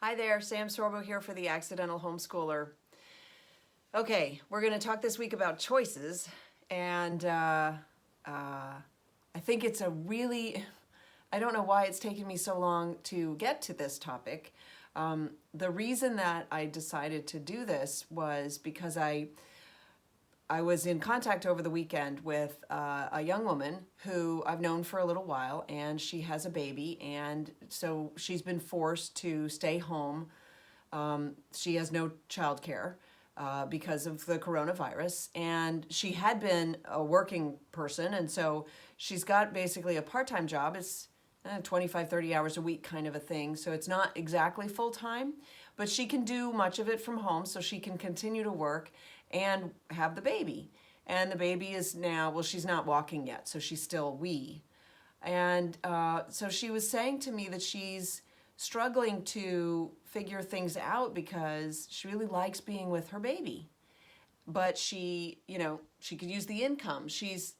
Hi there, Sam Sorbo here for the Accidental Homeschooler. Okay, we're going to talk this week about choices, and I think it's a really, I don't know why it's taken me so long to get to this topic. The reason that I decided to do this was because I was in contact over the weekend with a young woman who I've known for a little while, and she has a baby, and so she's been forced to stay home. She has no childcare because of the coronavirus, and she had been a working person, and so she's got basically a part-time job. It's 25, 30 hours a week kind of a thing, so it's not exactly full-time, but she can do much of it from home, so she can continue to work and have the baby. And the baby is now, well, she's not walking yet, so she's still wee. And so she was saying to me that she's struggling to figure things out because she really likes being with her baby. But she could use the income. She's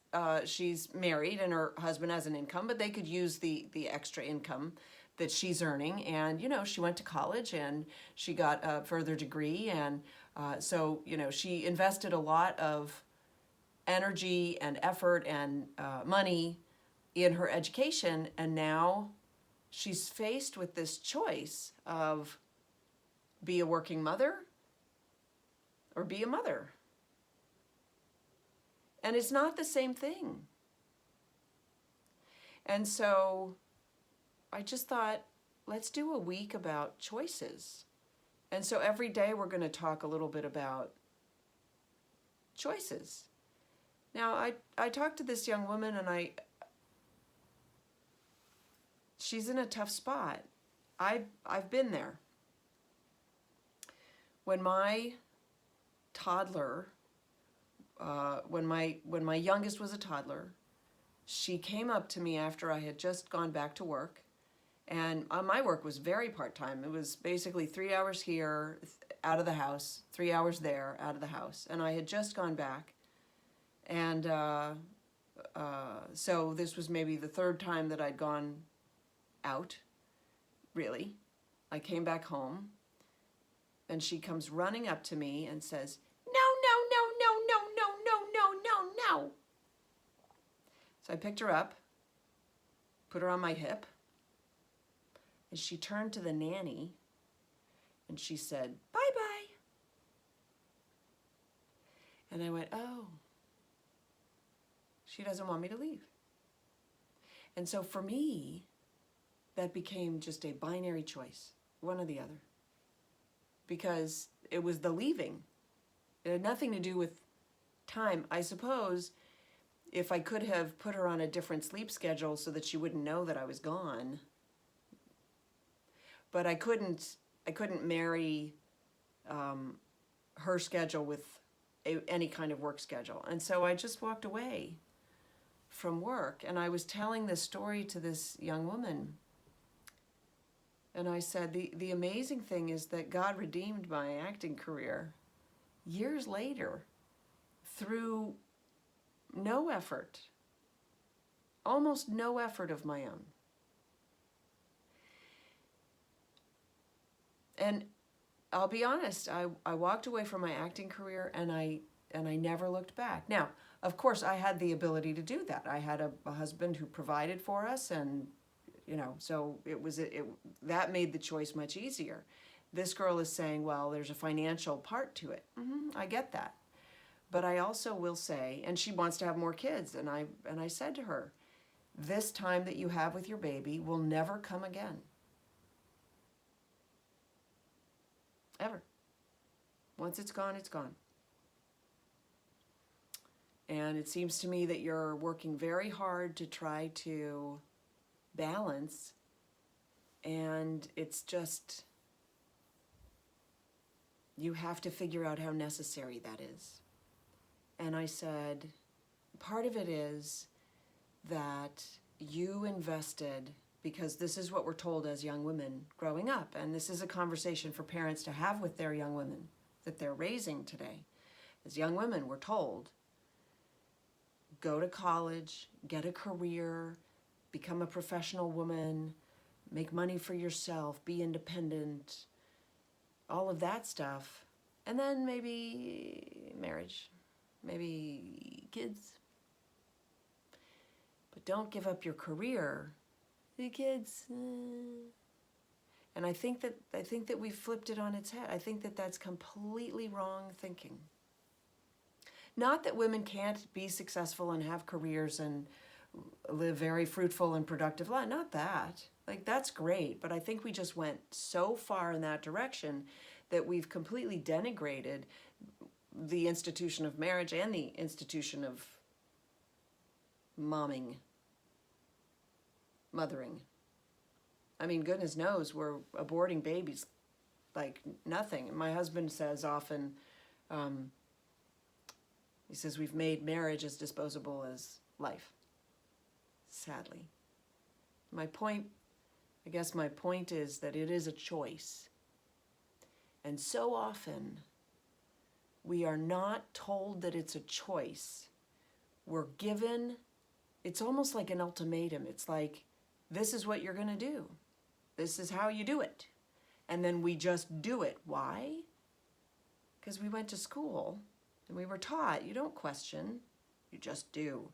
married and her husband has an income, but they could use the extra income that she's earning. And she went to college and she got a further degree, and so she invested a lot of energy and effort and money in her education, and now she's faced with this choice of be a working mother or be a mother. And it's not the same thing. And so I just thought, let's do a week about choices. And so every day we're going to talk a little bit about choices. Now, I talked to this young woman, and she's in a tough spot. I've been there. When my toddler, when my youngest was a toddler, she came up to me after I had just gone back to work, and my work was very part-time. It was basically 3 hours here, out of the house, 3 hours there, out of the house, and I had just gone back, and so this was maybe the third time that I'd gone out, really. I came back home, and she comes running up to me and says, "No, no, no, no, no, no, no, no, no, no." So I picked her up, put her on my hip, and she turned to the nanny and she said, "Bye-bye." And I went, oh, she doesn't want me to leave. And so for me, that became just a binary choice, one or the other. Because it was the leaving. It had nothing to do with time. I suppose if I could have put her on a different sleep schedule so that she wouldn't know that I was gone, but I couldn't marry her schedule with any kind of work schedule. And so I just walked away from work, and I was telling this story to this young woman. And I said, the amazing thing is that God redeemed my acting career years later through no effort, almost no effort of my own. And I'll be honest, I walked away from my acting career, and I never looked back. Now, of course, I had the ability to do that. I had a husband who provided for us, and so that made the choice much easier. This girl is saying, well, there's a financial part to it. I get that. But I also will say, and she wants to have more kids, and I said to her, this time that you have with your baby will never come again. Ever. Once it's gone, it's gone. And it seems to me that you're working very hard to try to balance, and it's just, you have to figure out how necessary that is. And I said, part of it is that you invested, because this is what we're told as young women growing up, and this is a conversation for parents to have with their young women that they're raising today. As young women, we're told, go to college, get a career, become a professional woman, make money for yourself, be independent, all of that stuff. And then maybe marriage, maybe kids. But don't give up your career. The kids. And I think that we've flipped it on its head. I think that that's completely wrong thinking. Not that women can't be successful and have careers and live very fruitful and productive lives. Not that. Like, that's great. But I think we just went so far in that direction that we've completely denigrated the institution of marriage and the institution of mothering. I mean, goodness knows we're aborting babies like nothing. My husband says often, he says we've made marriage as disposable as life, sadly. My point is that it is a choice. And so often we are not told that it's a choice. We're given, it's almost like an ultimatum. It's like, this is what you're going to do. This is how you do it. And then we just do it. Why? Because we went to school and we were taught, you don't question, you just do.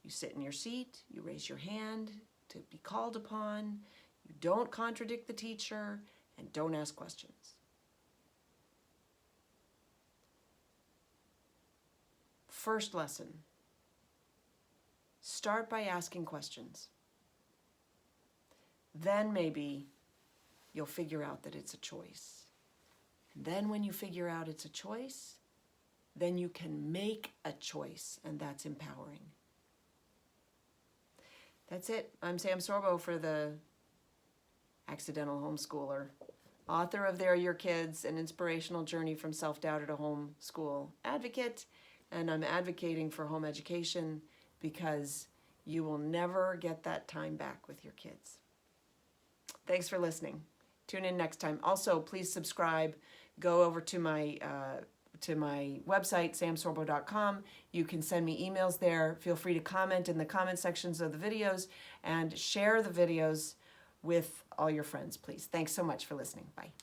You sit in your seat, you raise your hand to be called upon, you don't contradict the teacher, and don't ask questions. First lesson, start by asking questions. Then maybe you'll figure out that it's a choice. And then when you figure out it's a choice, then you can make a choice, and that's empowering. That's it. I'm Sam Sorbo for the Accidental Homeschooler, author of They're Your Kids, An Inspirational Journey from Self-Doubt to Homeschool Advocate. And I'm advocating for home education because you will never get that time back with your kids. Thanks for listening. Tune in next time. Also, please subscribe. Go over to my website, samsorbo.com. You can send me emails there. Feel free to comment in the comment sections of the videos and share the videos with all your friends, please. Thanks so much for listening. Bye.